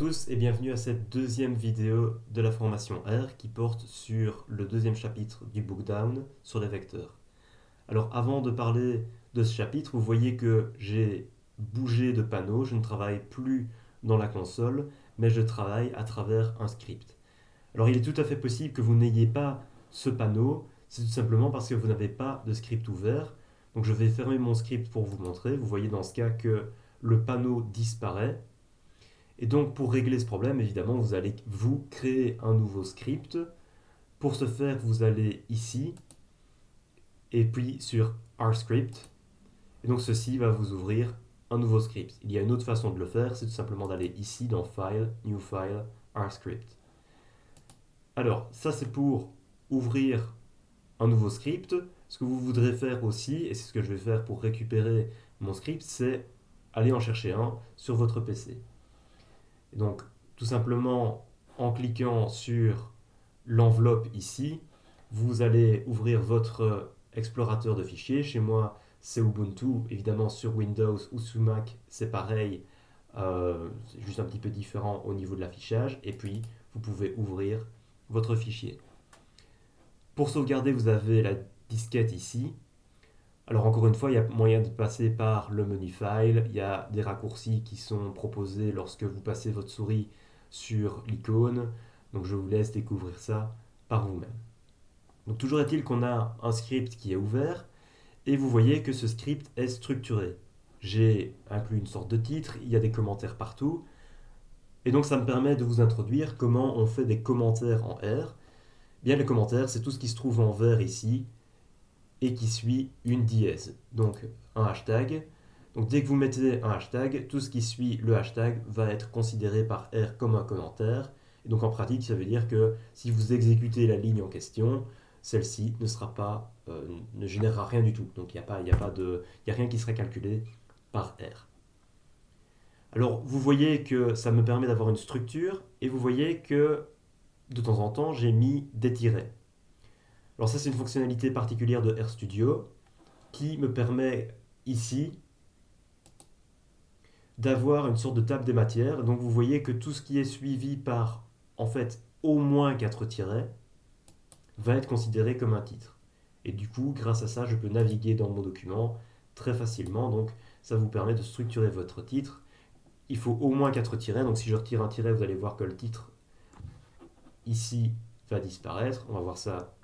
tous et bienvenue à cette deuxième vidéo de la formation R qui porte sur le deuxième chapitre du Bookdown sur les vecteurs. Alors avant de parler de ce chapitre, vous voyez que j'ai bougé de panneau, je ne travaille plus dans la console, mais je travaille à travers un script. Alors il est tout à fait possible que vous n'ayez pas ce panneau, c'est tout simplement parce que vous n'avez pas de script ouvert. Donc je vais fermer mon script pour vous montrer. Vous voyez dans ce cas que le panneau disparaît. Et donc pour régler ce problème, évidemment, vous allez vous créer un nouveau script. Pour ce faire, vous allez ici et puis sur RScript. Et donc ceci va vous ouvrir un nouveau script. Il y a une autre façon de le faire, c'est tout simplement d'aller ici dans File, New File, RScript. Alors ça c'est pour ouvrir un nouveau script. Ce que vous voudrez faire aussi, et c'est ce que je vais faire pour récupérer mon script, c'est aller en chercher un sur votre PC. Et donc, tout simplement, en cliquant sur l'enveloppe ici, vous allez ouvrir votre explorateur de fichiers. Chez moi, c'est Ubuntu. Évidemment, sur Windows ou sous Mac, c'est pareil. C'est juste un petit peu différent au niveau de l'affichage. Et puis, vous pouvez ouvrir votre fichier. Pour sauvegarder, vous avez la disquette ici. Alors encore une fois, il y a moyen de passer par le menu File, il y a des raccourcis qui sont proposés lorsque vous passez votre souris sur l'icône, donc je vous laisse découvrir ça par vous-même. Donc toujours est-il qu'on a un script qui est ouvert, et vous voyez que ce script est structuré. J'ai inclus une sorte de titre, il y a des commentaires partout, et donc ça me permet de vous introduire comment on fait des commentaires en R. Bien les commentaires, c'est tout ce qui se trouve en vert ici, et qui suit une dièse, donc un hashtag. Donc dès que vous mettez un hashtag, tout ce qui suit le hashtag va être considéré par R comme un commentaire. Et donc en pratique, ça veut dire que si vous exécutez la ligne en question, celle-ci ne générera rien du tout. Donc il n'y a rien qui serait calculé par R. Alors vous voyez que ça me permet d'avoir une structure et vous voyez que de temps en temps j'ai mis des tirets. Alors ça c'est une fonctionnalité particulière de RStudio qui me permet ici d'avoir une sorte de table des matières. Donc vous voyez que tout ce qui est suivi par en fait au moins 4 tirets va être considéré comme un titre. Et du coup, grâce à ça, je peux naviguer dans mon document très facilement. Donc ça vous permet de structurer votre titre. Il faut au moins 4 tirets. Donc si je retire un tiret, vous allez voir que le titre ici va disparaître. On va voir ça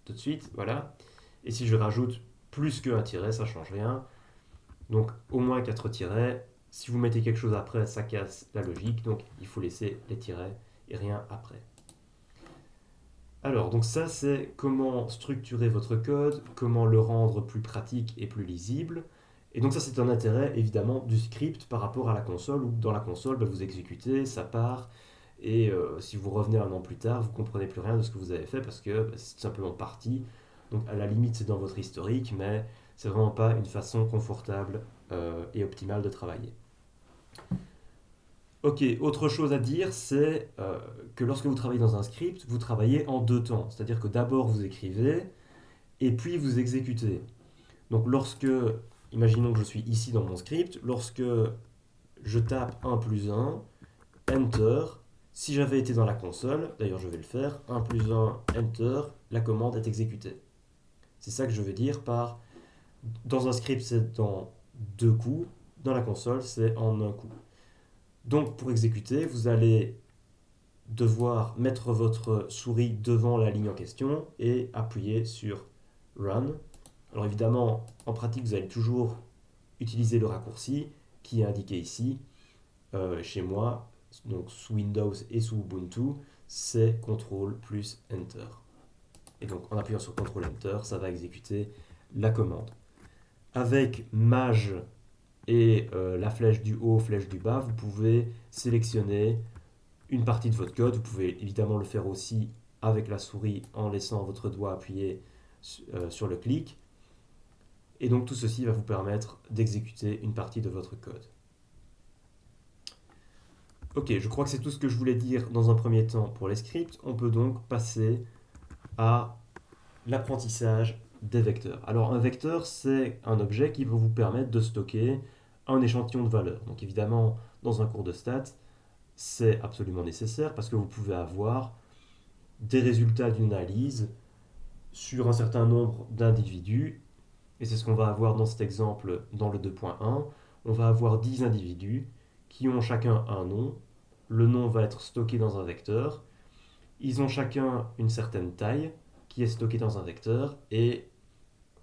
tout de suite. Voilà. Et si je rajoute plus qu'un tiret, ça ne change rien. Donc au moins 4 tirets. Si vous mettez quelque chose après, ça casse la logique. Donc il faut laisser les tirets et rien après. Alors, donc ça c'est comment structurer votre code, comment le rendre plus pratique et plus lisible. Et donc ça c'est un intérêt évidemment du script par rapport à la console, où dans la console vous exécutez, ça part, et si vous revenez un an plus tard, vous ne comprenez plus rien de ce que vous avez fait parce que c'est tout simplement parti. Donc à la limite c'est dans votre historique, mais c'est vraiment pas une façon confortable et optimale de travailler. Ok, autre chose à dire, c'est que lorsque vous travaillez dans un script, vous travaillez en deux temps. C'est-à-dire que d'abord vous écrivez et puis vous exécutez. Donc imaginons que je suis ici dans mon script, lorsque je tape 1 plus 1, Enter, si j'avais été dans la console, d'ailleurs je vais le faire, 1 plus 1, Enter, la commande est exécutée. C'est ça que je veux dire par, dans un script c'est dans deux coups, dans la console c'est en un coup. Donc pour exécuter, vous allez devoir mettre votre souris devant la ligne en question et appuyer sur Run. Alors évidemment, en pratique, vous allez toujours utiliser le raccourci qui est indiqué ici. Chez moi, donc sous Windows et sous Ubuntu, c'est CTRL plus Enter. Et donc en appuyant sur CTRL Enter, ça va exécuter la commande. Avec Maj et la flèche du haut, flèche du bas, vous pouvez sélectionner une partie de votre code. Vous pouvez évidemment le faire aussi avec la souris en laissant votre doigt appuyé sur le clic. Et donc tout ceci va vous permettre d'exécuter une partie de votre code. Ok, je crois que c'est tout ce que je voulais dire dans un premier temps pour les scripts. On peut donc passer à l'apprentissage des vecteurs. Alors un vecteur, c'est un objet qui va vous permettre de stocker un échantillon de valeurs. Donc évidemment, dans un cours de stats, c'est absolument nécessaire parce que vous pouvez avoir des résultats d'une analyse sur un certain nombre d'individus, et c'est ce qu'on va avoir dans cet exemple dans le 2.1. On va avoir 10 individus qui ont chacun un nom. Le nom va être stocké dans un vecteur. Ils ont chacun une certaine taille qui est stockée dans un vecteur, et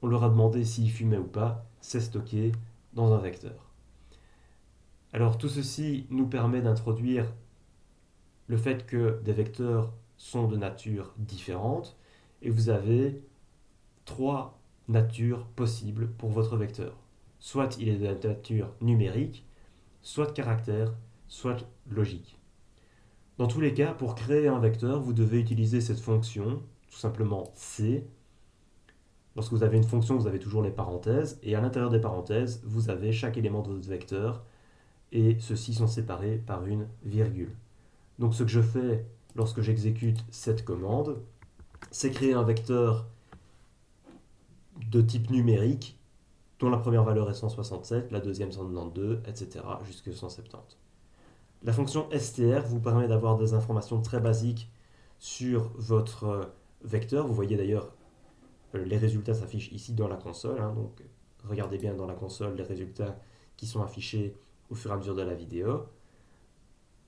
on leur a demandé s'ils fumaient ou pas, c'est stocké dans un vecteur. Alors tout ceci nous permet d'introduire le fait que des vecteurs sont de nature différente, et vous avez trois natures possibles pour votre vecteur. Soit il est de nature numérique, soit de caractère, soit logique. Dans tous les cas, pour créer un vecteur, vous devez utiliser cette fonction, tout simplement C. Lorsque vous avez une fonction, vous avez toujours les parenthèses, et à l'intérieur des parenthèses, vous avez chaque élément de votre vecteur, et ceux-ci sont séparés par une virgule. Donc ce que je fais lorsque j'exécute cette commande, c'est créer un vecteur de type numérique, dont la première valeur est 167, la deuxième 192, etc. jusqu'à 170. La fonction str vous permet d'avoir des informations très basiques sur votre vecteur. Vous voyez d'ailleurs, les résultats s'affichent ici dans la console, hein, donc regardez bien dans la console les résultats qui sont affichés au fur et à mesure de la vidéo.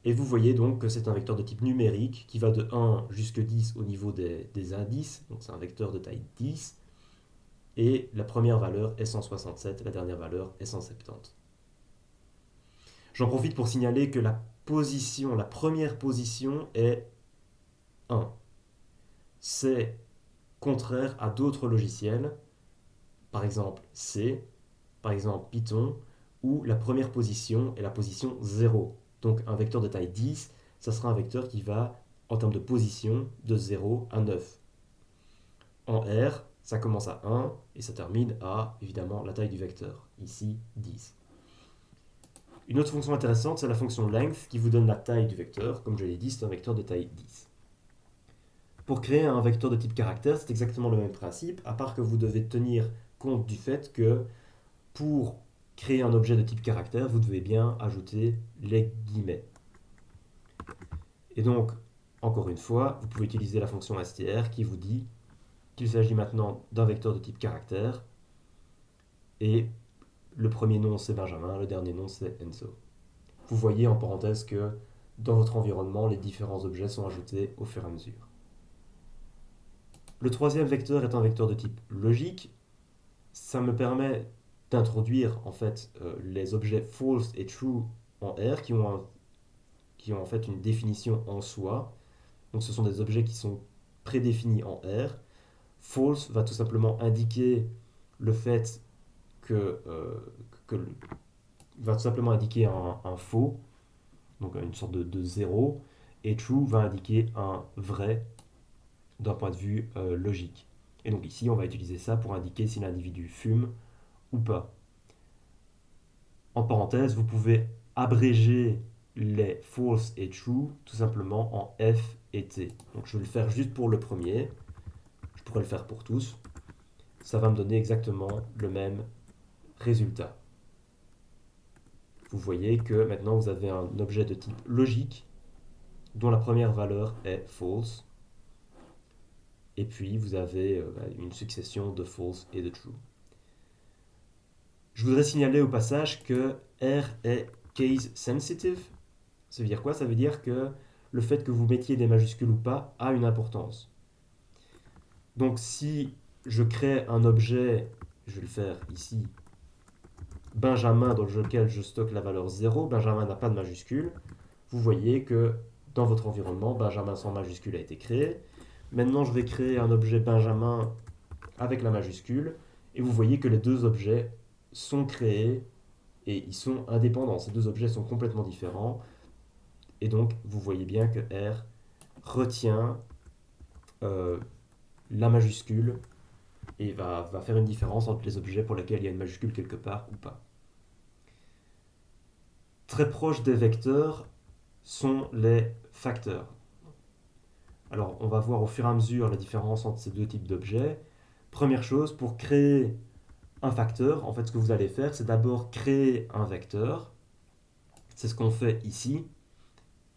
Et vous voyez donc que c'est un vecteur de type numérique qui va de 1 jusqu'à 10 au niveau des indices, donc c'est un vecteur de taille 10, et la première valeur est 167, la dernière valeur est 170. J'en profite pour signaler que la première position est 1. C'est contraire à d'autres logiciels, par exemple C, par exemple Python, où la première position est la position 0. Donc un vecteur de taille 10, ça sera un vecteur qui va, en termes de position, de 0 à 9. En R, ça commence à 1 et ça termine à, évidemment, la taille du vecteur, ici 10. Une autre fonction intéressante, c'est la fonction length qui vous donne la taille du vecteur. Comme je l'ai dit, c'est un vecteur de taille 10. Pour créer un vecteur de type caractère, c'est exactement le même principe, à part que vous devez tenir compte du fait que pour créer un objet de type caractère, vous devez bien ajouter les guillemets. Et donc, encore une fois, vous pouvez utiliser la fonction str qui vous dit qu'il s'agit maintenant d'un vecteur de type caractère, et le premier nom c'est Benjamin, le dernier nom c'est Enzo. Vous voyez en parenthèse que dans votre environnement, les différents objets sont ajoutés au fur et à mesure. Le troisième vecteur est un vecteur de type logique. Ça me permet d'introduire en fait les objets false et true en R qui ont en fait une définition en soi. Donc ce sont des objets qui sont prédéfinis en R. False va tout simplement indiquer le fait va tout simplement indiquer un faux, donc une sorte de zéro, et true va indiquer un vrai d'un point de vue logique. Et donc ici, on va utiliser ça pour indiquer si l'individu fume ou pas. En parenthèse, vous pouvez abréger les false et true tout simplement en F et T. Donc je vais le faire juste pour le premier. Je pourrais le faire pour tous. Ça va me donner exactement le même résultat. Vous voyez que maintenant vous avez un objet de type logique dont la première valeur est false. Et puis vous avez une succession de false et de true. Je voudrais signaler au passage que R est case sensitive. Ça veut dire quoi? Ça veut dire que le fait que vous mettiez des majuscules ou pas a une importance. Donc si je crée un objet, je vais le faire ici, Benjamin, dans lequel je stocke la valeur 0, Benjamin n'a pas de majuscule, vous voyez que dans votre environnement, Benjamin sans majuscule a été créé. Maintenant, je vais créer un objet Benjamin avec la majuscule, et vous voyez que les deux objets sont créés et ils sont indépendants. Ces deux objets sont complètement différents, et donc vous voyez bien que R retient la majuscule et va faire une différence entre les objets pour lesquels il y a une majuscule quelque part ou pas. Très proches des vecteurs sont les facteurs. Alors, on va voir au fur et à mesure la différence entre ces deux types d'objets. Première chose, pour créer un facteur, en fait, ce que vous allez faire, c'est d'abord créer un vecteur. C'est ce qu'on fait ici.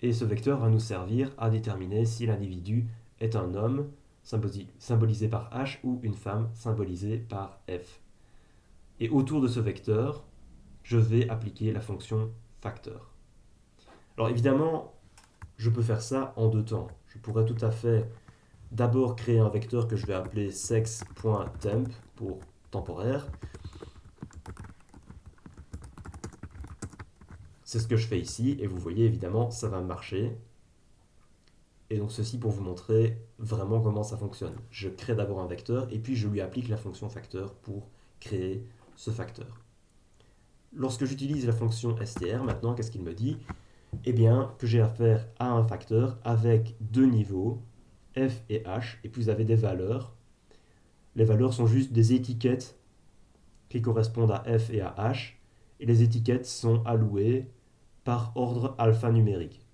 Et ce vecteur va nous servir à déterminer si l'individu est un homme, symbolisé par H, ou une femme, symbolisée par F. Et autour de ce vecteur, je vais appliquer la fonction facteur. Alors évidemment, je peux faire ça en deux temps. Je pourrais tout à fait d'abord créer un vecteur que je vais appeler sex.temp pour temporaire. C'est ce que je fais ici, et vous voyez évidemment, ça va marcher. Et donc ceci pour vous montrer vraiment comment ça fonctionne. Je crée d'abord un vecteur, et puis je lui applique la fonction facteur pour créer ce facteur. Lorsque j'utilise la fonction str, maintenant, qu'est-ce qu'il me dit? Eh bien, que j'ai affaire à un facteur avec deux niveaux, f et h, et puis vous avez des valeurs. Les valeurs sont juste des étiquettes qui correspondent à f et à h, et les étiquettes sont allouées par ordre alphanumérique.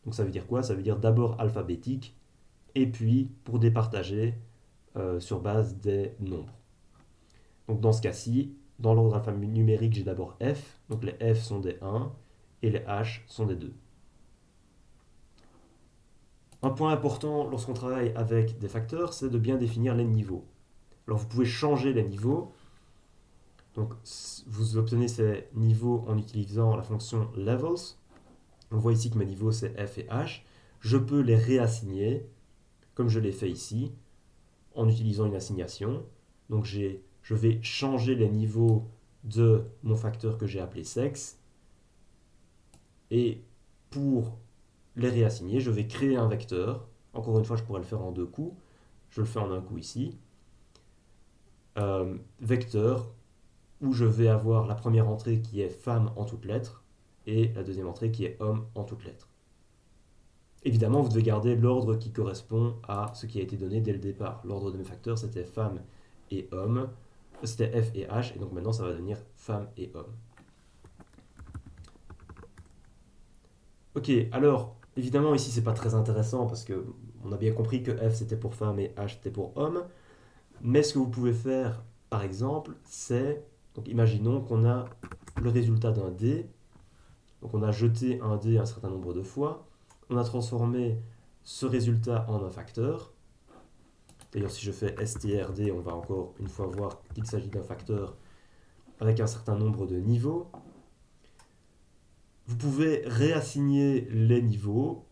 Donc ça veut dire quoi? Ça veut dire d'abord alphabétique, et puis pour départager sur base des nombres. Donc dans ce cas-ci, dans l'ordre alphanumérique, j'ai d'abord f, donc les f sont des 1, et les h sont des 2. Un point important lorsqu'on travaille avec des facteurs, c'est de bien définir les niveaux. Alors vous pouvez changer les niveaux. Donc vous obtenez ces niveaux en utilisant la fonction levels. On voit ici que mes niveaux c'est f et h. Je peux les réassigner, comme je l'ai fait ici, en utilisant une assignation. Donc je vais changer les niveaux de mon facteur que j'ai appelé sexe. Et pour les réassigner, je vais créer un vecteur. Encore une fois, je pourrais le faire en deux coups. Je le fais en un coup ici. Vecteur où je vais avoir la première entrée qui est femme en toutes lettres et la deuxième entrée qui est homme en toutes lettres. Évidemment, vous devez garder l'ordre qui correspond à ce qui a été donné dès le départ. L'ordre de mes facteurs, c'était femme et homme. C'était F et H, et donc maintenant, ça va devenir femme et homme. Ok, alors, évidemment, ici, c'est pas très intéressant parce que on a bien compris que F, c'était pour femme et H, c'était pour homme. Mais ce que vous pouvez faire, par exemple, c'est... Donc, imaginons qu'on a le résultat d'un dé. Donc, on a jeté un dé un certain nombre de fois. On a transformé ce résultat en un facteur. D'ailleurs, si je fais strd, on va encore une fois voir qu'il s'agit d'un facteur avec un certain nombre de niveaux. Vous pouvez réassigner les niveaux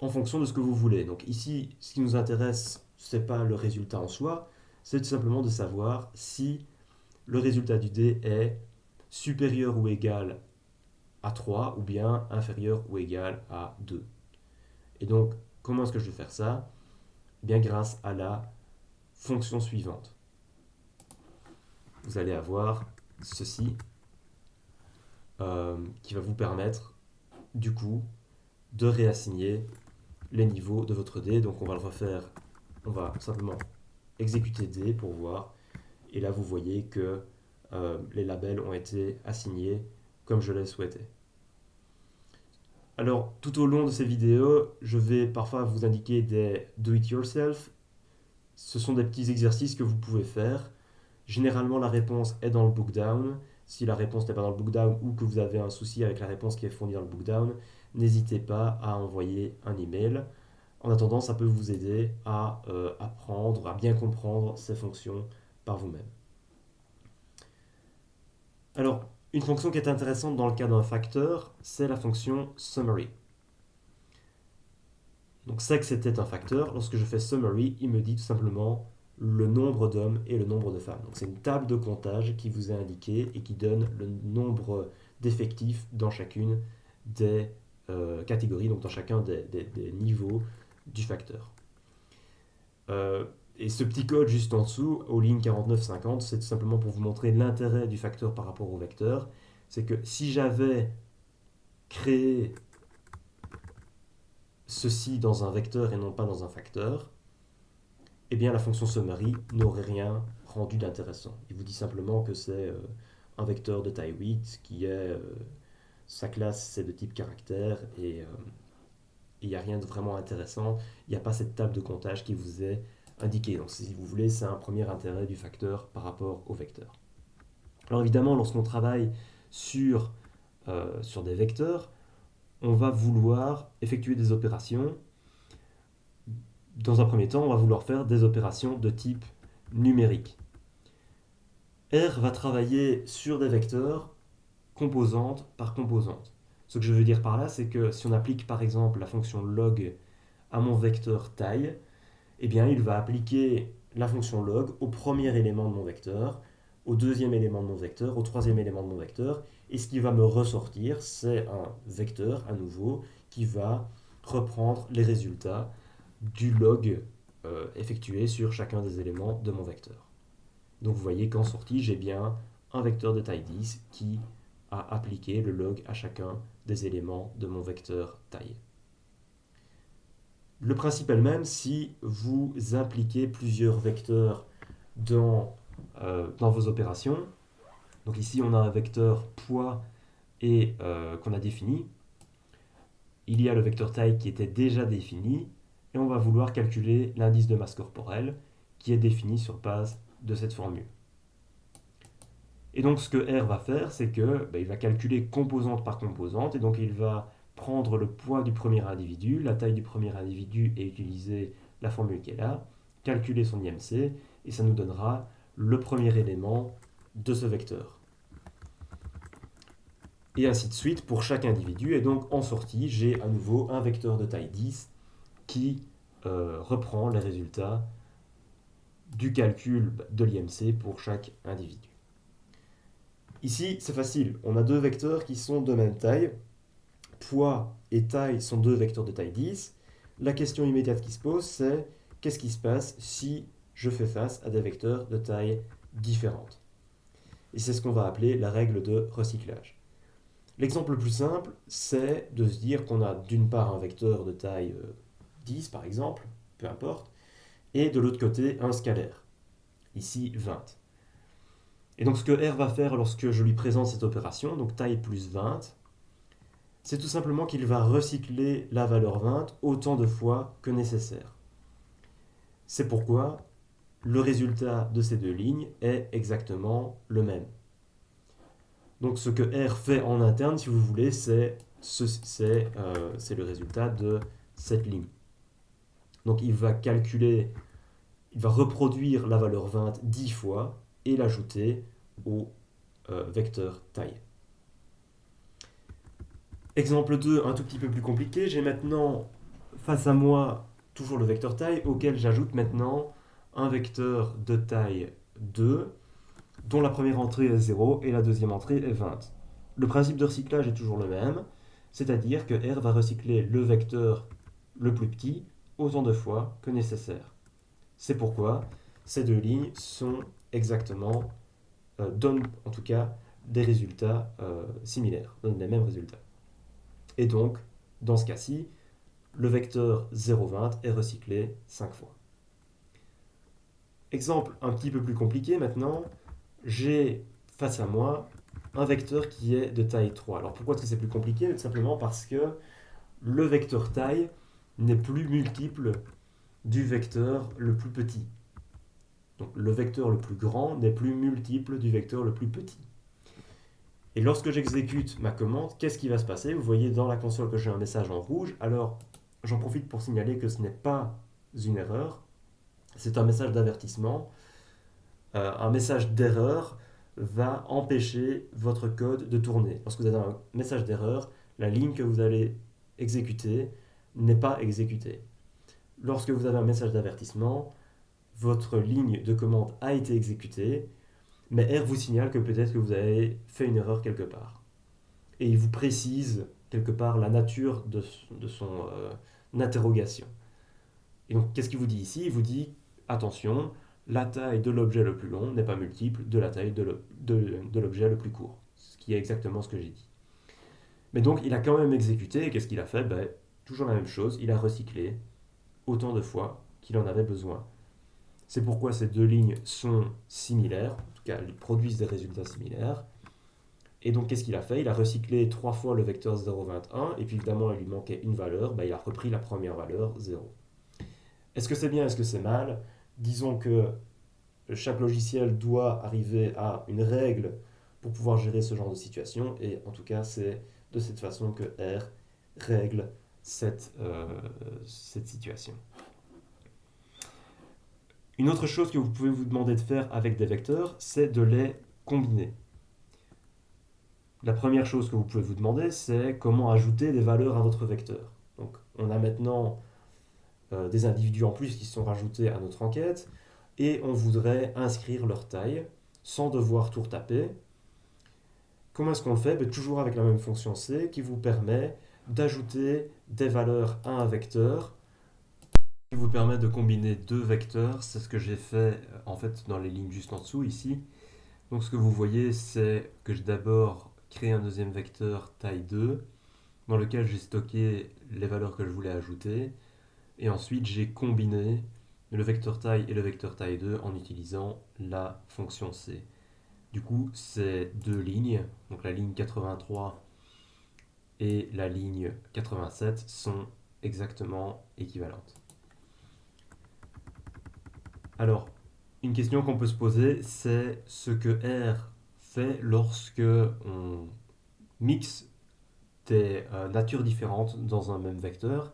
en fonction de ce que vous voulez. Donc ici, ce qui nous intéresse, ce n'est pas le résultat en soi, c'est tout simplement de savoir si le résultat du dé est supérieur ou égal à 3 ou bien inférieur ou égal à 2. Et donc, comment est-ce que je vais faire ça? Bien grâce à la fonction suivante. Vous allez avoir ceci qui va vous permettre du coup de réassigner les niveaux de votre dé. Donc on va le refaire, on va simplement exécuter D pour voir. Et là vous voyez que les labels ont été assignés comme je l'ai souhaité. Alors tout au long de ces vidéos, je vais parfois vous indiquer des do-it-yourself. Ce sont des petits exercices que vous pouvez faire. Généralement la réponse est dans le bookdown. Si la réponse n'est pas dans le bookdown ou que vous avez un souci avec la réponse qui est fournie dans le bookdown, n'hésitez pas à envoyer un email. En attendant, ça peut vous aider à apprendre, à bien comprendre ces fonctions par vous-même. Alors, une fonction qui est intéressante dans le cas d'un facteur, c'est la fonction summary. Donc, c'est que c'était un facteur. Lorsque je fais summary, il me dit tout simplement le nombre d'hommes et le nombre de femmes. Donc, c'est une table de comptage qui vous est indiquée et qui donne le nombre d'effectifs dans chacune des catégories, donc dans chacun des niveaux du facteur. Et ce petit code juste en dessous, aux lignes 49-50, c'est tout simplement pour vous montrer l'intérêt du facteur par rapport au vecteur. C'est que si j'avais créé ceci dans un vecteur et non pas dans un facteur, eh bien la fonction summary n'aurait rien rendu d'intéressant. Il vous dit simplement que c'est un vecteur de taille 8 qui est... sa classe c'est de type caractère et il n'y a rien de vraiment intéressant. Il n'y a pas cette table de comptage qui vous est indiquée. Donc si vous voulez, c'est un premier intérêt du facteur par rapport au vecteur. Alors évidemment, lorsqu'on travaille sur des vecteurs, on va vouloir effectuer des opérations. Dans un premier temps, on va vouloir faire des opérations de type numérique. R va travailler sur des vecteurs composante par composante. Ce que je veux dire par là, c'est que si on applique par exemple la fonction log à mon vecteur taille, eh bien il va appliquer la fonction log au premier élément de mon vecteur, au deuxième élément de mon vecteur, au troisième élément de mon vecteur, et ce qui va me ressortir, c'est un vecteur à nouveau qui va reprendre les résultats du log effectué sur chacun des éléments de mon vecteur. Donc vous voyez qu'en sortie, j'ai bien un vecteur de taille 10 qui a appliqué le log à chacun des éléments de mon vecteur taille. Le principe est le même si vous impliquez plusieurs vecteurs dans vos opérations. Donc ici, on a un vecteur poids et qu'on a défini. Il y a le vecteur taille qui était déjà défini et on va vouloir calculer l'indice de masse corporelle qui est défini sur base de cette formule. Et donc ce que R va faire, c'est que il va calculer composante par composante et donc il va prendre le poids du premier individu, la taille du premier individu et utiliser la formule qui est là, calculer son IMC et ça nous donnera le premier élément de ce vecteur. Et ainsi de suite pour chaque individu. Et donc en sortie, j'ai à nouveau un vecteur de taille 10 qui reprend les résultats du calcul de l'IMC pour chaque individu. Ici, c'est facile. On a deux vecteurs qui sont de même taille. Poids et taille sont deux vecteurs de taille 10. La question immédiate qui se pose, c'est qu'est-ce qui se passe si je fais face à des vecteurs de taille différente? Et c'est ce qu'on va appeler la règle de recyclage. L'exemple le plus simple, c'est de se dire qu'on a d'une part un vecteur de taille 10 par exemple, peu importe, et de l'autre côté un scalaire, ici 20. Et donc ce que R va faire lorsque je lui présente cette opération, donc taille plus 20, c'est tout simplement qu'il va recycler la valeur 20 autant de fois que nécessaire. C'est pourquoi le résultat de ces deux lignes est exactement le même. Donc ce que R fait en interne, si vous voulez, c'est le résultat de cette ligne. Donc il va reproduire la valeur 20 10 fois et l'ajouter au vecteur taille. Exemple 2, un tout petit peu plus compliqué. J'ai maintenant face à moi toujours le vecteur taille auquel j'ajoute maintenant un vecteur de taille 2 dont la première entrée est 0 et la deuxième entrée est 20. Le principe de recyclage est toujours le même, c'est-à-dire que R va recycler le vecteur le plus petit autant de fois que nécessaire. C'est pourquoi ces deux lignes sont exactement, donnent en tout cas des résultats similaires, donnent les mêmes résultats. Et donc, dans ce cas-ci, le vecteur 0,20 est recyclé 5 fois. Exemple un petit peu plus compliqué maintenant, j'ai face à moi un vecteur qui est de taille 3. Alors pourquoi est-ce que c'est plus compliqué? Tout simplement parce que le vecteur taille n'est plus multiple du vecteur le plus petit. Donc le vecteur le plus grand n'est plus multiple du vecteur le plus petit. Et lorsque j'exécute ma commande, qu'est-ce qui va se passer? Vous voyez dans la console que j'ai un message en rouge. Alors j'en profite pour signaler que ce n'est pas une erreur, c'est un message d'avertissement. Un message d'erreur va empêcher votre code de tourner. Lorsque vous avez un message d'erreur, la ligne que vous allez exécuter n'est pas exécutée. Lorsque vous avez un message d'avertissement, votre ligne de commande a été exécutée, mais R vous signale que peut-être que vous avez fait une erreur quelque part. Et il vous précise quelque part la nature de son interrogation. Et donc, qu'est-ce qu'il vous dit ici? Il vous dit, attention, la taille de l'objet le plus long n'est pas multiple de la taille de l'objet le plus court. Ce qui est exactement ce que j'ai dit. Mais donc, il a quand même exécuté, et qu'est-ce qu'il a fait? Toujours la même chose, il a recyclé autant de fois qu'il en avait besoin. C'est pourquoi ces deux lignes sont similaires, en tout cas, elles produisent des résultats similaires. Et donc, qu'est-ce qu'il a fait? Il a recyclé 3 fois le vecteur 0,21, et puis évidemment, il lui manquait une valeur, il a repris la première valeur, 0. Est-ce que c'est bien, est-ce que c'est mal? Disons que chaque logiciel doit arriver à une règle pour pouvoir gérer ce genre de situation, et en tout cas, c'est de cette façon que R règle cette situation. Une autre chose que vous pouvez vous demander de faire avec des vecteurs, c'est de les combiner. La première chose que vous pouvez vous demander, c'est comment ajouter des valeurs à votre vecteur. Donc, on a maintenant des individus en plus qui sont rajoutés à notre enquête et on voudrait inscrire leur taille sans devoir tout retaper. Comment est-ce qu'on le fait? Toujours avec la même fonction C qui vous permet d'ajouter des valeurs à un vecteur, qui vous permet de combiner deux vecteurs. C'est ce que j'ai fait en fait dans les lignes juste en dessous ici. Donc ce que vous voyez, c'est que j'ai d'abord créé un deuxième vecteur taille 2 dans lequel j'ai stocké les valeurs que je voulais ajouter et ensuite j'ai combiné le vecteur taille et le vecteur taille 2 en utilisant la fonction C. Du coup, ces deux lignes, donc la ligne 83 et la ligne 87, sont exactement équivalentes. Alors, une question qu'on peut se poser, c'est ce que R fait lorsque on mixe des natures différentes dans un même vecteur.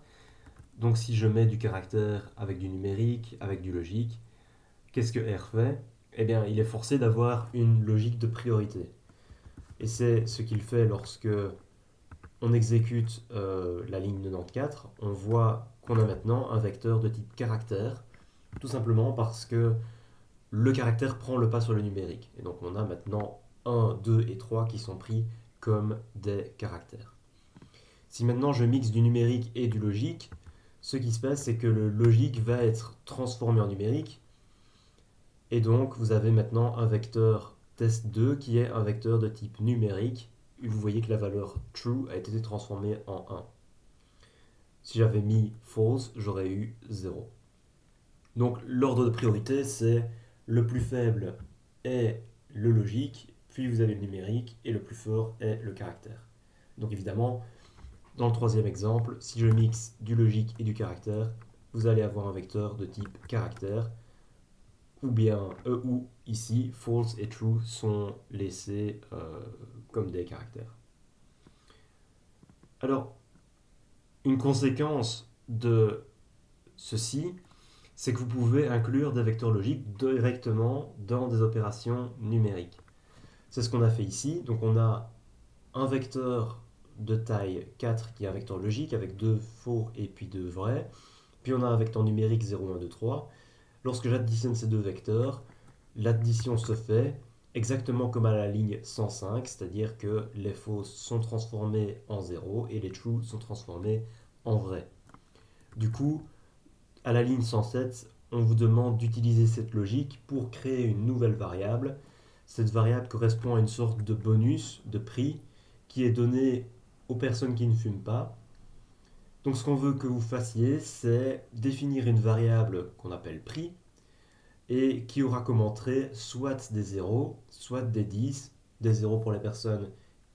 Donc si je mets du caractère avec du numérique, avec du logique, qu'est-ce que R fait? Eh bien, il est forcé d'avoir une logique de priorité. Et c'est ce qu'il fait lorsque on exécute la ligne 94. On voit qu'on a maintenant un vecteur de type caractère, tout simplement parce que le caractère prend le pas sur le numérique. Et donc on a maintenant 1, 2 et 3 qui sont pris comme des caractères. Si maintenant je mixe du numérique et du logique, ce qui se passe, c'est que le logique va être transformé en numérique. Et donc vous avez maintenant un vecteur test2 qui est un vecteur de type numérique. Et vous voyez que la valeur true a été transformée en 1. Si j'avais mis false, j'aurais eu 0. Donc l'ordre de priorité, c'est le plus faible est le logique, puis vous avez le numérique, et le plus fort est le caractère. Donc évidemment, dans le troisième exemple, si je mixe du logique et du caractère, vous allez avoir un vecteur de type caractère, ou bien ou ici, false et true sont laissés comme des caractères. Alors, une conséquence de ceci, c'est que vous pouvez inclure des vecteurs logiques directement dans des opérations numériques. C'est ce qu'on a fait ici. Donc on a un vecteur de taille 4 qui est un vecteur logique avec deux faux et puis deux vrais. Puis on a un vecteur numérique 0, 1, 2, 3. Lorsque j'additionne ces deux vecteurs, l'addition se fait exactement comme à la ligne 105, c'est-à-dire que les fausses sont transformées en 0 et les true sont transformées en vrai. Du coup, à la ligne 107, on vous demande d'utiliser cette logique pour créer une nouvelle variable. Cette variable correspond à une sorte de bonus, de prix, qui est donné aux personnes qui ne fument pas. Donc ce qu'on veut que vous fassiez, c'est définir une variable qu'on appelle prix, et qui aura comme entrée soit des 0, soit des 10, des 0 pour les personnes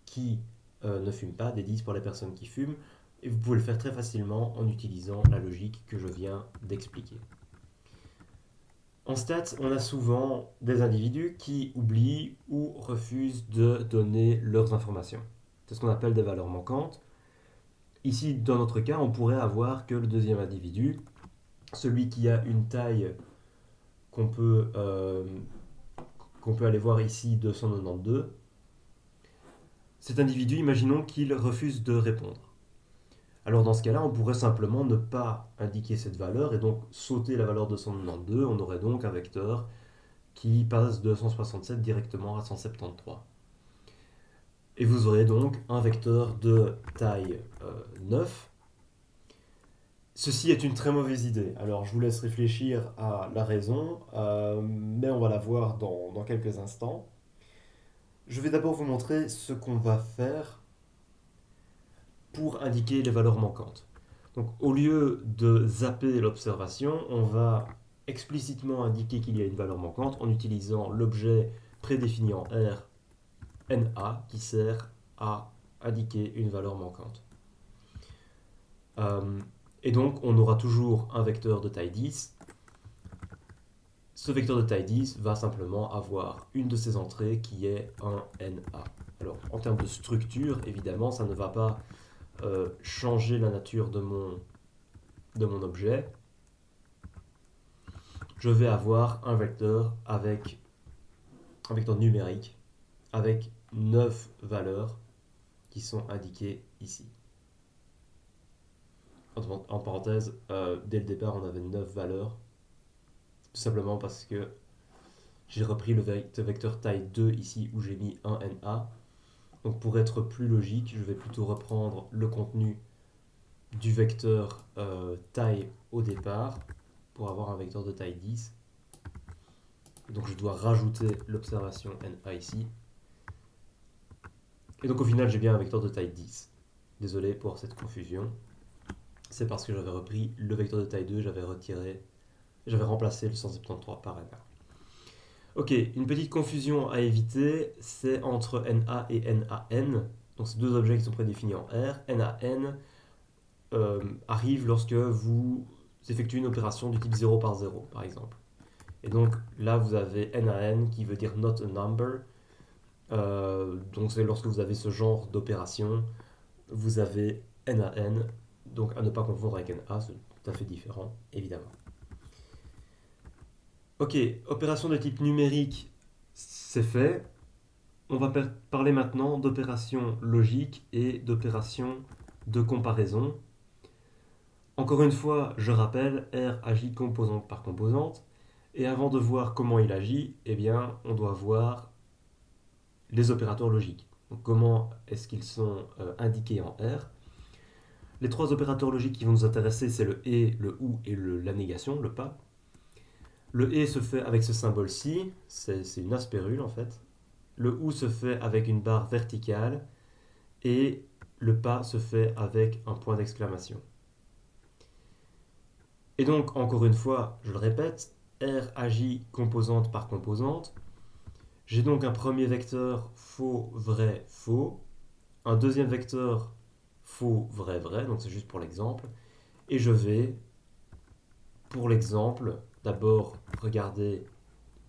qui ne fument pas, des 10 pour les personnes qui fument, et vous pouvez le faire très facilement en utilisant la logique que je viens d'expliquer. En stats, on a souvent des individus qui oublient ou refusent de donner leurs informations. C'est ce qu'on appelle des valeurs manquantes. Ici, dans notre cas, on pourrait avoir que le deuxième individu, celui qui a une taille qu'on peut aller voir ici, 292. Cet individu, imaginons qu'il refuse de répondre. Alors dans ce cas-là, on pourrait simplement ne pas indiquer cette valeur et donc sauter la valeur 292. On aurait donc un vecteur qui passe de 167 directement à 173. Et vous aurez donc un vecteur de taille 9. Ceci est une très mauvaise idée. Alors je vous laisse réfléchir à la raison, mais on va la voir dans quelques instants. Je vais d'abord vous montrer ce qu'on va faire pour indiquer les valeurs manquantes. Donc au lieu de zapper l'observation, on va explicitement indiquer qu'il y a une valeur manquante en utilisant l'objet prédéfini en R, NA, qui sert à indiquer une valeur manquante. Et donc on aura toujours un vecteur de taille 10. Ce vecteur de taille 10 va simplement avoir une de ses entrées qui est un NA. Alors en termes de structure, évidemment, ça ne va pas changer la nature de mon objet, je vais avoir un vecteur numérique avec 9 valeurs qui sont indiquées ici. En parenthèse, dès le départ, on avait 9 valeurs, tout simplement parce que j'ai repris le vecteur taille 2 ici où j'ai mis un NA. Donc pour être plus logique, je vais plutôt reprendre le contenu du vecteur taille au départ pour avoir un vecteur de taille 10. Donc je dois rajouter l'observation NA ici. Et donc au final, j'ai bien un vecteur de taille 10. Désolé pour cette confusion. C'est parce que j'avais repris le vecteur de taille 2, j'avais remplacé le 173 par NA. Ok, une petite confusion à éviter, c'est entre NA et NaN. Donc c'est deux objets qui sont prédéfinis en R. NaN arrive lorsque vous effectuez une opération du type 0 par 0, par exemple. Et donc là, vous avez NaN qui veut dire not a number. Donc c'est lorsque vous avez ce genre d'opération, vous avez NaN, donc à ne pas confondre avec Na, c'est tout à fait différent, évidemment. Ok, opération de type numérique, c'est fait. On va parler maintenant d'opérations logiques et d'opérations de comparaison. Encore une fois, je rappelle, R agit composante par composante. Et avant de voir comment il agit, eh bien, on doit voir les opérateurs logiques. Donc, comment est-ce qu'ils sont indiqués en R? Les trois opérateurs logiques qui vont nous intéresser, c'est le et, le ou et la négation, le pas. Le et se fait avec ce symbole-ci, c'est une aspérule en fait. Le ou se fait avec une barre verticale et le pas se fait avec un point d'exclamation. Et donc, encore une fois, je le répète, R agit composante par composante. J'ai donc un premier vecteur faux, vrai, faux. Un deuxième vecteur faux, vrai, vrai. Donc c'est juste pour l'exemple. Et je vais, pour l'exemple, d'abord regarder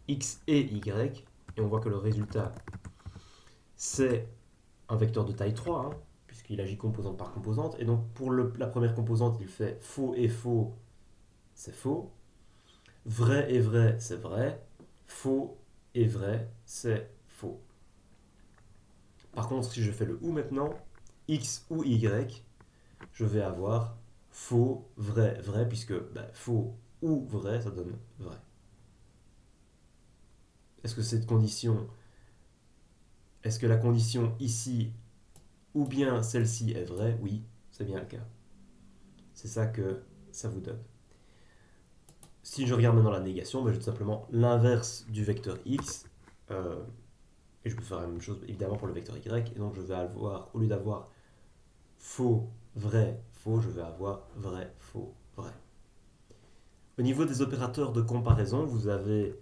x et y. Et on voit que le résultat, c'est un vecteur de taille 3, hein, puisqu'il agit composante par composante. Et donc pour la première composante, il fait faux et faux, c'est faux. Vrai et vrai, c'est vrai. Faux et vrai, c'est faux. Par contre, si je fais le ou maintenant, x ou y, je vais avoir faux, vrai, vrai, puisque faux ou vrai, ça donne vrai. Est-ce que est-ce que la condition ici ou bien celle-ci est vraie? Oui, c'est bien le cas. C'est ça que ça vous donne. Si je regarde maintenant la négation, j'ai tout simplement l'inverse du vecteur x. Et je peux faire la même chose évidemment pour le vecteur y. Et donc je vais avoir, au lieu d'avoir faux, vrai, faux, je vais avoir vrai, faux, vrai. Au niveau des opérateurs de comparaison, vous avez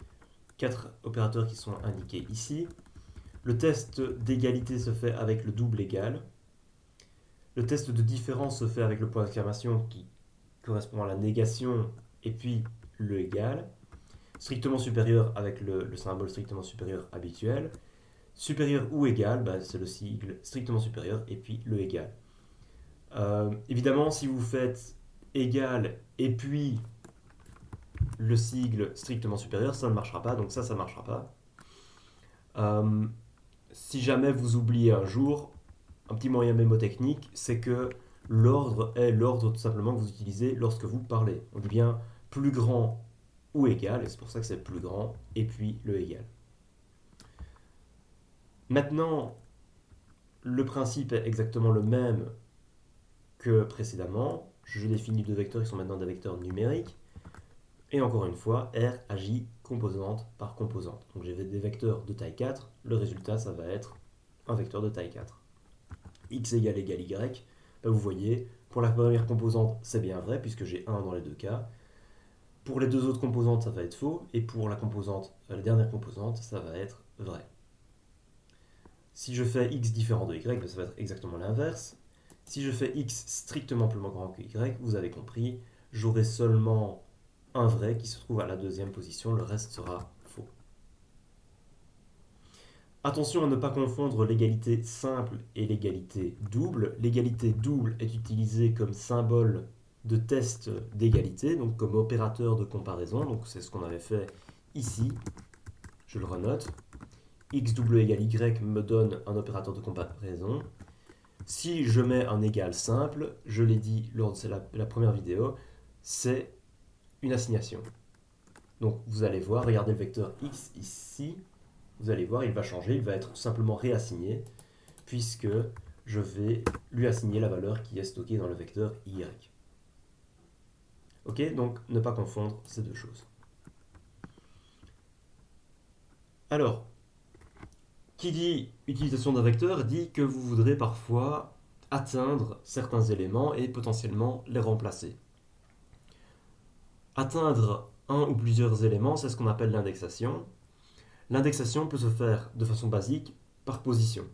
4 opérateurs qui sont indiqués ici. Le test d'égalité se fait avec le double égal. Le test de différence se fait avec le point d'exclamation qui correspond à la négation et puis le égal. Strictement supérieur avec le symbole strictement supérieur habituel. Supérieur ou égal, c'est le sigle strictement supérieur et puis le égal. Évidemment, si vous faites égal et puis le sigle strictement supérieur, ça ne marchera pas, donc ça ne marchera pas. Si jamais vous oubliez un jour, un petit moyen mémotechnique, c'est que l'ordre est l'ordre tout simplement que vous utilisez lorsque vous parlez. On dit bien plus grand ou égal, et c'est pour ça que c'est plus grand, et puis le égal. Maintenant, le principe est exactement le même que précédemment. Je définis deux vecteurs qui sont maintenant des vecteurs numériques. Et encore une fois, R agit composante par composante. Donc j'ai des vecteurs de taille 4, le résultat ça va être un vecteur de taille 4. X égale Y, vous voyez, pour la première composante c'est bien vrai puisque j'ai 1 dans les deux cas. Pour les deux autres composantes ça va être faux, et pour la dernière composante ça va être vrai. Si je fais X différent de Y, ça va être exactement l'inverse. Si je fais X strictement plus grand que Y, vous avez compris, j'aurai seulement un vrai qui se trouve à la deuxième position, le reste sera faux. Attention à ne pas confondre l'égalité simple et l'égalité double. L'égalité double est utilisée comme symbole de test d'égalité, donc comme opérateur de comparaison. Donc c'est ce qu'on avait fait ici. Je le renote. X double égale Y me donne un opérateur de comparaison. Si je mets un égal simple, je l'ai dit lors de la première vidéo, c'est une assignation. Donc vous allez voir, regardez le vecteur X ici, vous allez voir, il va changer, il va être simplement réassigné, puisque je vais lui assigner la valeur qui est stockée dans le vecteur Y. Ok, donc ne pas confondre ces deux choses. Alors, qui dit utilisation d'un vecteur dit que vous voudrez parfois atteindre certains éléments et potentiellement les remplacer. Atteindre un ou plusieurs éléments, c'est ce qu'on appelle l'indexation. L'indexation peut se faire de façon basique par position.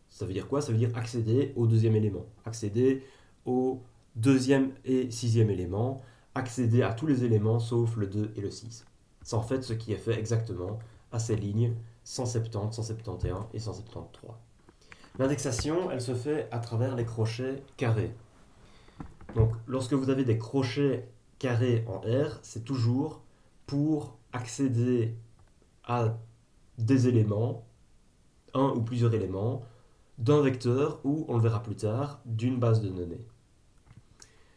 Ça veut dire quoi? Ça veut dire accéder au deuxième élément, accéder au deuxième et sixième élément, accéder à tous les éléments sauf le 2 et le 6. C'est en fait ce qui est fait exactement à ces lignes 170, 171 et 173. L'indexation, elle se fait à travers les crochets carrés. Donc, lorsque vous avez des crochets carrés en R, c'est toujours pour accéder à des éléments, un ou plusieurs éléments, d'un vecteur ou, on le verra plus tard, d'une base de données.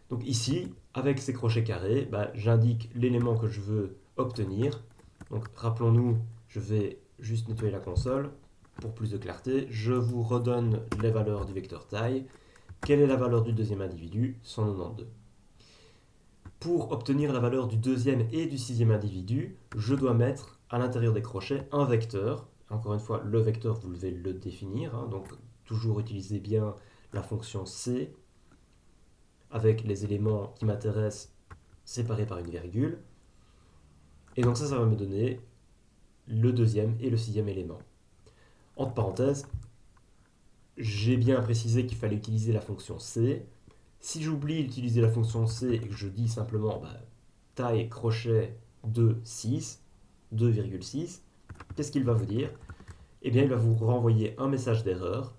Donc ici, avec ces crochets carrés, j'indique l'élément que je veux obtenir. Donc rappelons-nous, je vais juste nettoyer la console pour plus de clarté. Je vous redonne les valeurs du vecteur taille. Quelle est la valeur du deuxième individu? 192. Pour obtenir la valeur du deuxième et du sixième individu, je dois mettre à l'intérieur des crochets un vecteur. Encore une fois, le vecteur, vous devez le définir. Donc, toujours utiliser bien la fonction C avec les éléments qui m'intéressent séparés par une virgule. Et donc ça va me donner le deuxième et le sixième élément. Entre parenthèses, j'ai bien précisé qu'il fallait utiliser la fonction C. Si j'oublie d'utiliser la fonction C et que je dis simplement taille crochet de 6, 2,6, qu'est-ce qu'il va vous dire? Eh bien, il va vous renvoyer un message d'erreur.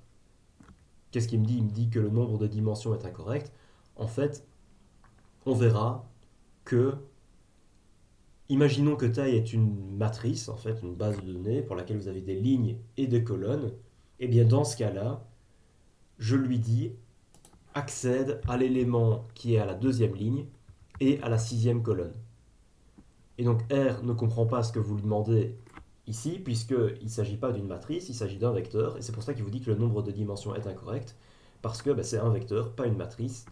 Qu'est-ce qu'il me dit? Il me dit que le nombre de dimensions est incorrect. En fait, on verra que, imaginons que taille est une matrice, en fait, une base de données pour laquelle vous avez des lignes et des colonnes. Eh bien, dans ce cas-là, je lui dis accède à l'élément qui est à la deuxième ligne et à la sixième colonne. Et donc R ne comprend pas ce que vous lui demandez ici, puisqu'il ne s'agit pas d'une matrice, il s'agit d'un vecteur, et c'est pour ça qu'il vous dit que le nombre de dimensions est incorrect, parce que c'est un vecteur, pas une matrice,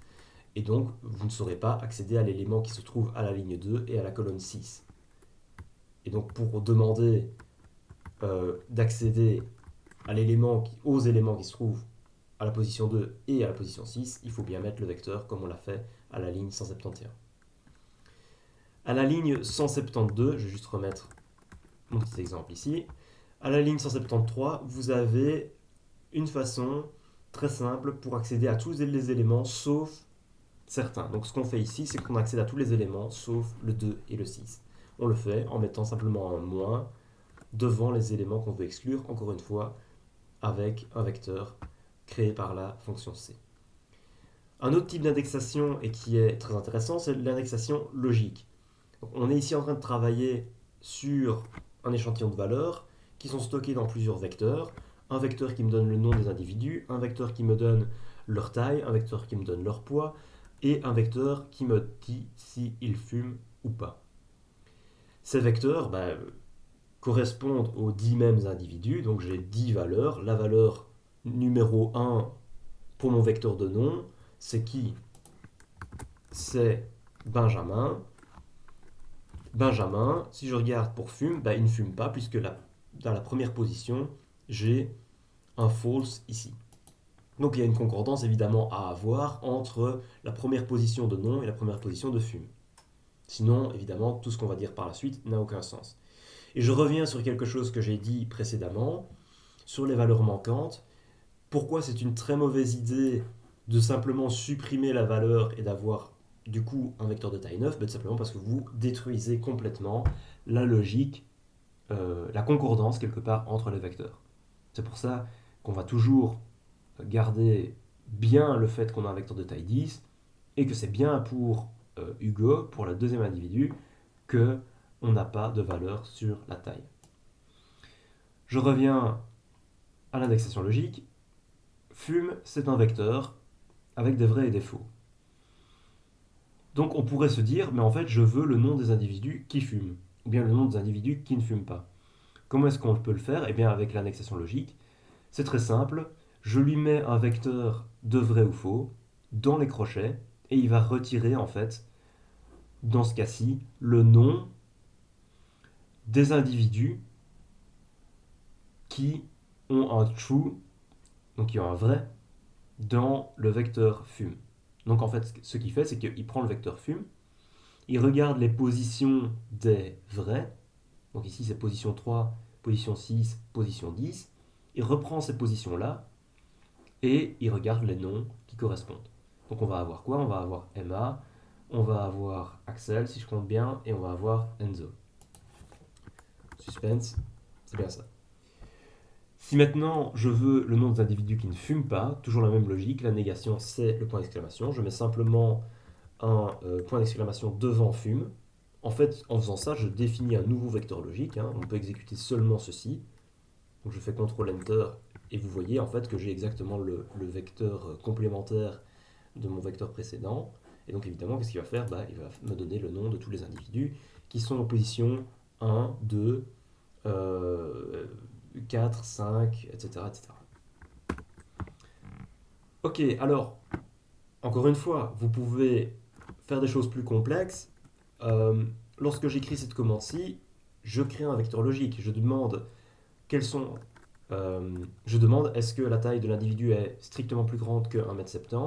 et donc vous ne saurez pas accéder à l'élément qui se trouve à la ligne 2 et à la colonne 6. Et donc pour demander d'accéder aux éléments qui se trouvent à la position 2 et à la position 6, il faut bien mettre le vecteur comme on l'a fait à la ligne 171. À la ligne 172, je vais juste remettre mon petit exemple ici. À la ligne 173, vous avez une façon très simple pour accéder à tous les éléments sauf certains. Donc ce qu'on fait ici, c'est qu'on accède à tous les éléments sauf le 2 et le 6. On le fait en mettant simplement un moins devant les éléments qu'on veut exclure, encore une fois, avec un vecteur créé par la fonction C. Un autre type d'indexation, et qui est très intéressant, c'est l'indexation logique. Donc, on est ici en train de travailler sur un échantillon de valeurs qui sont stockées dans plusieurs vecteurs. Un vecteur qui me donne le nom des individus, un vecteur qui me donne leur taille, un vecteur qui me donne leur poids, et un vecteur qui me dit s'ils fument ou pas. Ces vecteurs correspondent aux 10 mêmes individus, donc j'ai 10 valeurs. La valeur numéro 1 pour mon vecteur de nom, c'est qui? C'est Benjamin. Benjamin, si je regarde pour fume, il ne fume pas, puisque dans la première position, j'ai un false ici. Donc il y a une concordance évidemment à avoir entre la première position de nom et la première position de fume. Sinon, évidemment, tout ce qu'on va dire par la suite n'a aucun sens. Et je reviens sur quelque chose que j'ai dit précédemment, sur les valeurs manquantes. Pourquoi c'est une très mauvaise idée de simplement supprimer la valeur et d'avoir du coup un vecteur de taille 9? Tout simplement parce que vous détruisez complètement la logique, la concordance quelque part entre les vecteurs. C'est pour ça qu'on va toujours garder bien le fait qu'on a un vecteur de taille 10 et que c'est bien pour Hugo, pour le deuxième individu, que on n'a pas de valeur sur la taille. Je reviens à l'indexation logique. Fume, c'est un vecteur avec des vrais et des faux. Donc on pourrait se dire, mais en fait, je veux le nom des individus qui fument, ou bien le nom des individus qui ne fument pas. Comment est-ce qu'on peut le faire? Eh bien, avec l'annexation logique, c'est très simple. Je lui mets un vecteur de vrai ou faux dans les crochets, et il va retirer, en fait, dans ce cas-ci, le nom des individus qui ont un true, donc qui ont un vrai, dans le vecteur fume. Donc en fait, ce qu'il fait, c'est qu'il prend le vecteur fume, il regarde les positions des vrais, donc ici c'est position 3, position 6, position 10, il reprend ces positions-là, et il regarde les noms qui correspondent. Donc on va avoir quoi? On va avoir Emma, on va avoir Axel, si je compte bien, et on va avoir Enzo. Suspense, c'est bien ça. Si maintenant je veux le nom des individus qui ne fument pas, toujours la même logique, la négation c'est le point d'exclamation, je mets simplement un point d'exclamation devant fume. En fait, en faisant ça, je définis un nouveau vecteur logique, hein. On peut exécuter seulement ceci. Donc je fais CTRL Enter et vous voyez en fait que j'ai exactement le vecteur complémentaire de mon vecteur précédent. Et donc évidemment, qu'est-ce qu'il va faire? Il va me donner le nom de tous les individus qui sont en position 1, 2, 4, 5, etc., etc. Ok, alors, encore une fois, vous pouvez faire des choses plus complexes. Euh, Lorsque j'écris cette commande-ci, je crée un vecteur logique. Je demande quels sont. Je demande est-ce que la taille de l'individu est strictement plus grande que 1,70 m.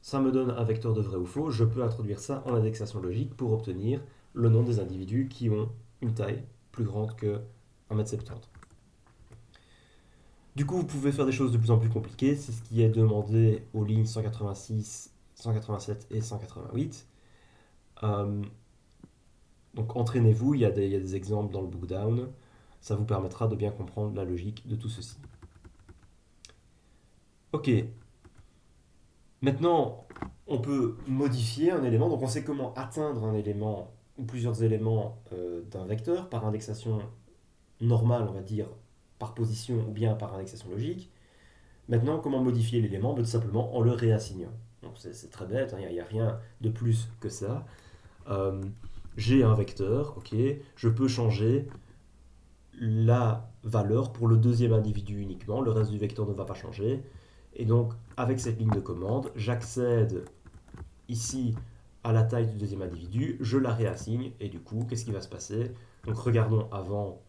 Ça me donne un vecteur de vrai ou faux. Je peux introduire ça en indexation logique pour obtenir le nom des individus qui ont une taille plus grande que 1,70 m. Du coup, vous pouvez faire des choses de plus en plus compliquées. C'est ce qui est demandé aux lignes 186, 187 et 188. Euh, donc entraînez-vous, il y a des exemples dans le bookdown. Ça vous permettra de bien comprendre la logique de tout ceci. Ok, maintenant on peut modifier un élément. Donc on sait comment atteindre un élément ou plusieurs éléments d'un vecteur par indexation normale, on va dire, par position ou bien par indexation logique. Maintenant, comment modifier l'élément? Tout simplement en le réassignant. Donc c'est très bête, il n'y a rien de plus que ça. Euh, j'ai un vecteur, ok, je peux changer la valeur pour le deuxième individu uniquement, le reste du vecteur ne va pas changer. Et donc, avec cette ligne de commande, j'accède ici à la taille du deuxième individu, je la réassigne, et du coup, qu'est-ce qui va se passer? Donc, regardons avant,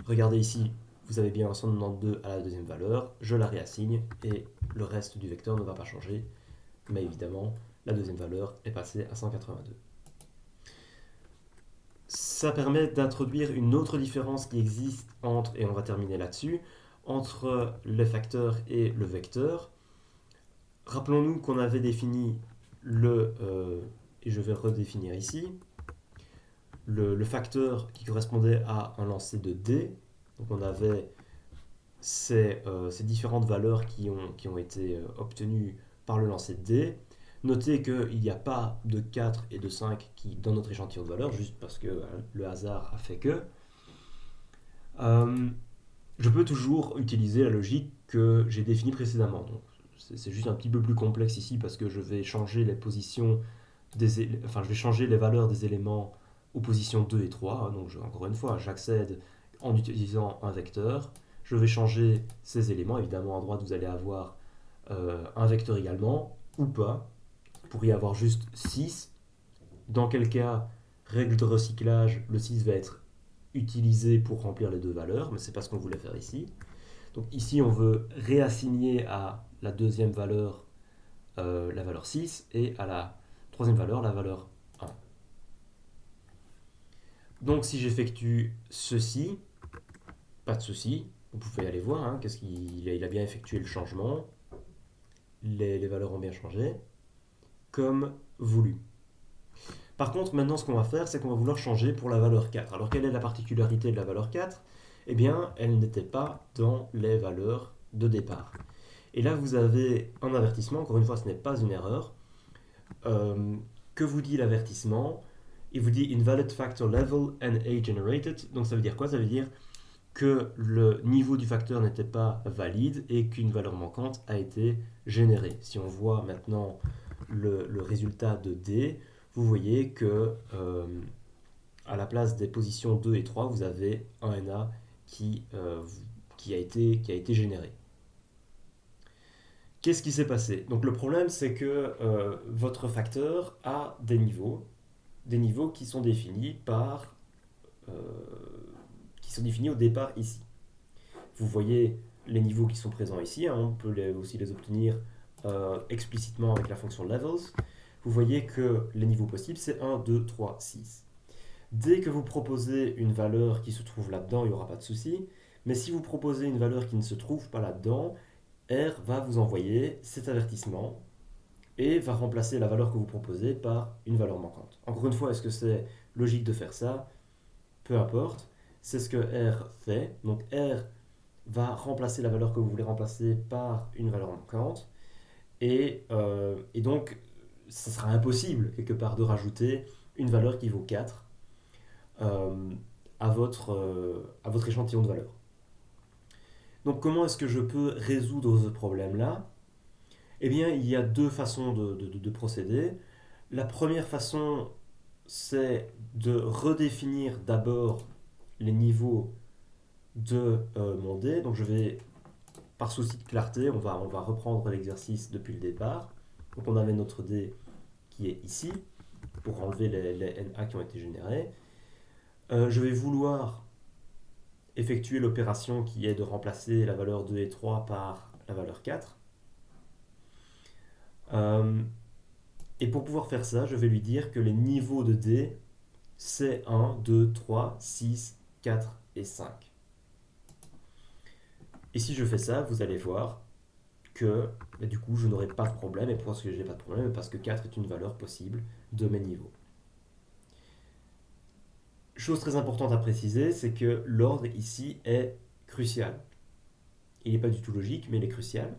regardez ici, vous avez bien 192 à la deuxième valeur, je la réassigne, et le reste du vecteur ne va pas changer, mais évidemment, la deuxième valeur est passée à 182. Ça permet d'introduire une autre différence qui existe entre, et on va terminer là-dessus, entre le facteur et le vecteur. Rappelons-nous qu'on avait défini et je vais redéfinir ici, le facteur qui correspondait à un lancer de D. Donc on avait ces différentes valeurs qui ont été obtenues par le lancer de D. Notez qu'il n'y a pas de 4 et de 5 dans notre échantillon de valeurs, juste parce que le hasard a fait que. Je peux toujours utiliser la logique que j'ai définie précédemment. Donc, c'est juste un petit peu plus complexe ici parce que je vais changer les positions je vais changer les valeurs des éléments aux positions 2 et 3. Donc encore une fois, j'accède en utilisant un vecteur. Je vais changer ces éléments. Évidemment, à droite, vous allez avoir un vecteur également, ou pas. Vous pourriez avoir juste 6. Dans quel cas, règle de recyclage, le 6 va être utilisé pour remplir les deux valeurs, mais c'est pas ce qu'on voulait faire ici. Donc ici, on veut réassigner à la deuxième valeur la valeur 6 et à la troisième valeur la valeur 1. Donc si j'effectue ceci, pas de souci, vous pouvez aller voir, hein, il a bien effectué le changement, les valeurs ont bien changé, comme voulu. Par contre, maintenant, ce qu'on va faire, c'est qu'on va vouloir changer pour la valeur 4. Alors, quelle est la particularité de la valeur 4? eh bien, elles n'étaient pas dans les valeurs de départ. Et là, vous avez un avertissement, encore une fois, ce n'est pas une erreur. Euh, que vous dit l'avertissement? Il vous dit invalid factor level and age generated. Donc ça veut dire quoi? Ça veut dire que le niveau du facteur n'était pas valide et qu'une valeur manquante a été générée. Si on voit maintenant le résultat de D, vous voyez que à la place des positions 2 et 3, vous avez un NA qui a été généré. Qu'est-ce qui s'est passé? Donc le problème, c'est que votre facteur a des niveaux qui sont définis euh, au départ ici. Vous voyez les niveaux qui sont présents ici, hein, on peut aussi les obtenir explicitement avec la fonction levels. Vous voyez que les niveaux possibles, c'est 1, 2, 3, 6. Dès que vous proposez une valeur qui se trouve là-dedans, il n'y aura pas de souci. Mais si vous proposez une valeur qui ne se trouve pas là-dedans, R va vous envoyer cet avertissement et va remplacer la valeur que vous proposez par une valeur manquante. Encore une fois, est-ce que c'est logique de faire ça? Peu importe. C'est ce que R fait. Donc R va remplacer la valeur que vous voulez remplacer par une valeur manquante. Et donc, ce sera impossible, quelque part, de rajouter une valeur qui vaut 4 euh, à votre échantillon de valeurs. Donc comment est-ce que je peux résoudre ce problème-là? Eh bien, il y a deux façons de procéder. La première façon, c'est de redéfinir d'abord les niveaux de mon dé. Donc je vais, par souci de clarté, on va reprendre l'exercice depuis le départ. Donc on avait notre dé qui est ici, pour enlever les NA qui ont été générés. Je vais vouloir effectuer l'opération qui est de remplacer la valeur 2 et 3 par la valeur 4. Et pour pouvoir faire ça, je vais lui dire que les niveaux de D, c'est 1, 2, 3, 6, 4 et 5. Et si je fais ça, vous allez voir que du coup, je n'aurai pas de problème. Et pourquoi est-ce que je n'ai pas de problème? Parce que 4 est une valeur possible de mes niveaux. Chose très importante à préciser, c'est que l'ordre ici est crucial. Il n'est pas du tout logique, mais il est crucial.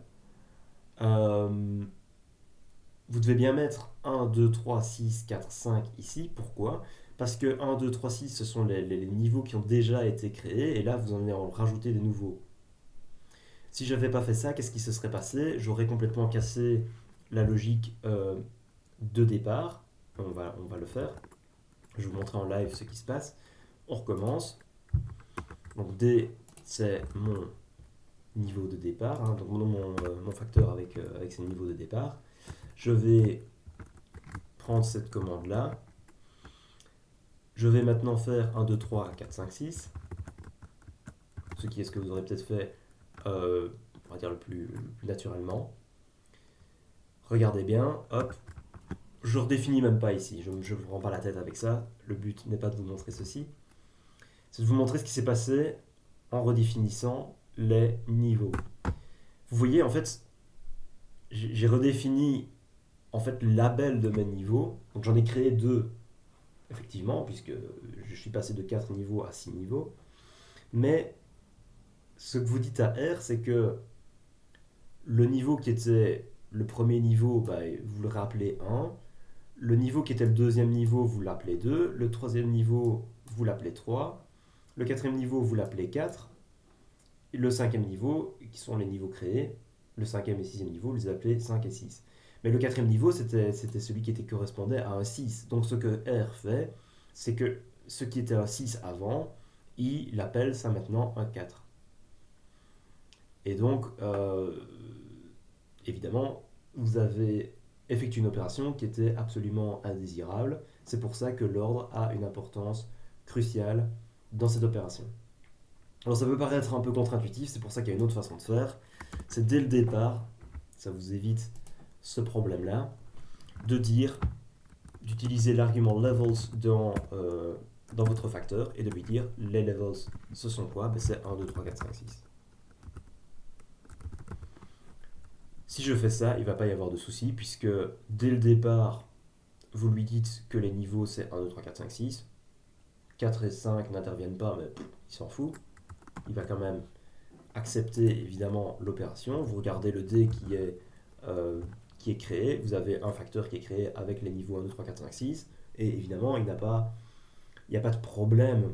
Vous devez bien mettre 1, 2, 3, 6, 4, 5 ici. Pourquoi? Parce que 1, 2, 3, 6, ce sont les niveaux qui ont déjà été créés, et là, vous en avez rajouté des nouveaux. Si je n'avais pas fait ça, qu'est-ce qui se serait passé? J'aurais complètement cassé la logique de départ. On va le faire. Je vais vous montrer en live ce qui se passe. On recommence. Donc D, c'est mon niveau de départ, hein, donc mon facteur avec ses niveaux de départ. Je vais prendre cette commande-là. Je vais maintenant faire 1, 2, 3, 4, 5, 6. Ce qui est ce que vous aurez peut-être fait, on va dire le plus naturellement. Regardez bien, hop. Je ne redéfinis même pas ici, je ne vous rends pas la tête avec ça. Le but n'est pas de vous montrer ceci. C'est de vous montrer ce qui s'est passé en redéfinissant les niveaux. Vous voyez, en fait, j'ai redéfini en fait le label de mes niveaux. Donc j'en ai créé deux, effectivement, puisque je suis passé de 4 niveaux à 6 niveaux. Mais ce que vous dites à R, c'est que le niveau qui était le premier niveau, bah, vous le rappelez 1. Le niveau qui était le deuxième niveau, vous l'appelez 2. Le troisième niveau, vous l'appelez 3. Le quatrième niveau, vous l'appelez 4. Et le cinquième niveau, qui sont les niveaux créés, le cinquième et sixième niveau, vous les appelez 5 et 6. Mais le quatrième niveau, c'était celui qui correspondait à un 6. Donc ce que R fait, c'est que ce qui était un 6 avant, il appelle ça maintenant un 4. Et donc, évidemment, vous avez effectué une opération qui était absolument indésirable. C'est pour ça que l'ordre a une importance cruciale dans cette opération. Alors ça peut paraître un peu contre-intuitif, c'est pour ça qu'il y a une autre façon de faire. C'est dès le départ, ça vous évite ce problème-là, d'utiliser l'argument levels dans votre facteur et de lui dire les levels, ce sont quoi? Ben, c'est 1, 2, 3, 4, 5, 6. Si je fais ça, il ne va pas y avoir de souci, puisque dès le départ, vous lui dites que les niveaux c'est 1, 2, 3, 4, 5, 6. 4 et 5 n'interviennent pas, mais il s'en fout. il va quand même accepter évidemment l'opération. Vous regardez le dé qui est créé. Vous avez un facteur qui est créé avec les niveaux 1, 2, 3, 4, 5, 6. Et évidemment, il n'y a pas de problème.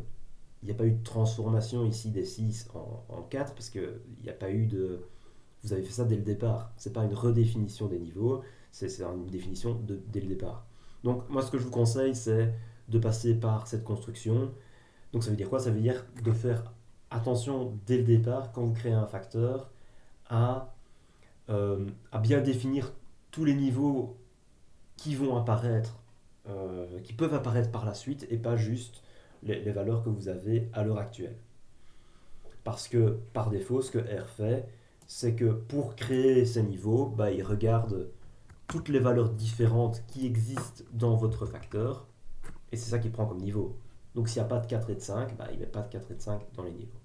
Il n'y a pas eu de transformation ici des 6 en 4 parce qu'il n'y a pas eu de. Vous avez fait ça dès le départ. C'est pas une redéfinition des niveaux, c'est une définition dès le départ. Donc, moi, ce que je vous conseille, c'est de passer par cette construction. Donc, ça veut dire quoi? Ça veut dire de faire attention dès le départ, quand vous créez un facteur, à, à bien définir tous les niveaux qui vont apparaître, qui peuvent apparaître par la suite, et pas juste les valeurs que vous avez à l'heure actuelle. Parce que par défaut, ce que R fait, c'est que pour créer ces niveaux, bah, il regarde toutes les valeurs différentes qui existent dans votre facteur, et c'est ça qu'il prend comme niveau. Donc s'il n'y a pas de 4 et de 5, bah, il ne met pas de 4 et de 5 dans les niveaux.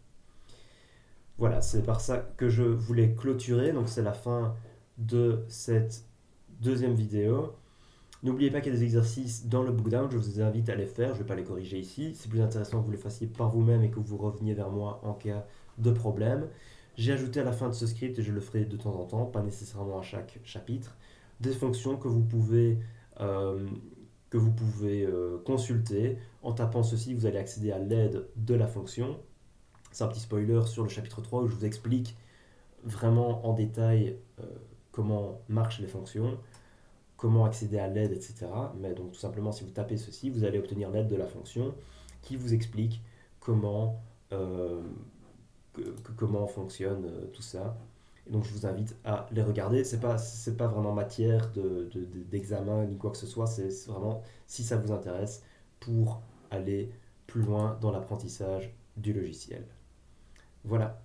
Voilà, c'est par ça que je voulais clôturer, donc c'est la fin de cette deuxième vidéo. N'oubliez pas qu'il y a des exercices dans le bookdown, je vous invite à les faire, je ne vais pas les corriger ici. C'est plus intéressant que vous les fassiez par vous-même et que vous reveniez vers moi en cas de problème. J'ai ajouté à la fin de ce script, et je le ferai de temps en temps, pas nécessairement à chaque chapitre, des fonctions euh, que vous pouvez consulter. En tapant ceci, vous allez accéder à l'aide de la fonction. C'est un petit spoiler sur le chapitre 3 où je vous explique vraiment en détail comment marchent les fonctions, comment accéder à l'aide, etc. Mais donc tout simplement, si vous tapez ceci, vous allez obtenir l'aide de la fonction qui vous explique comment, euh, comment fonctionne tout ça. Et donc je vous invite à les regarder. C'est pas vraiment matière d'examen ni quoi que ce soit. C'est vraiment si ça vous intéresse pour aller plus loin dans l'apprentissage du logiciel. Voilà.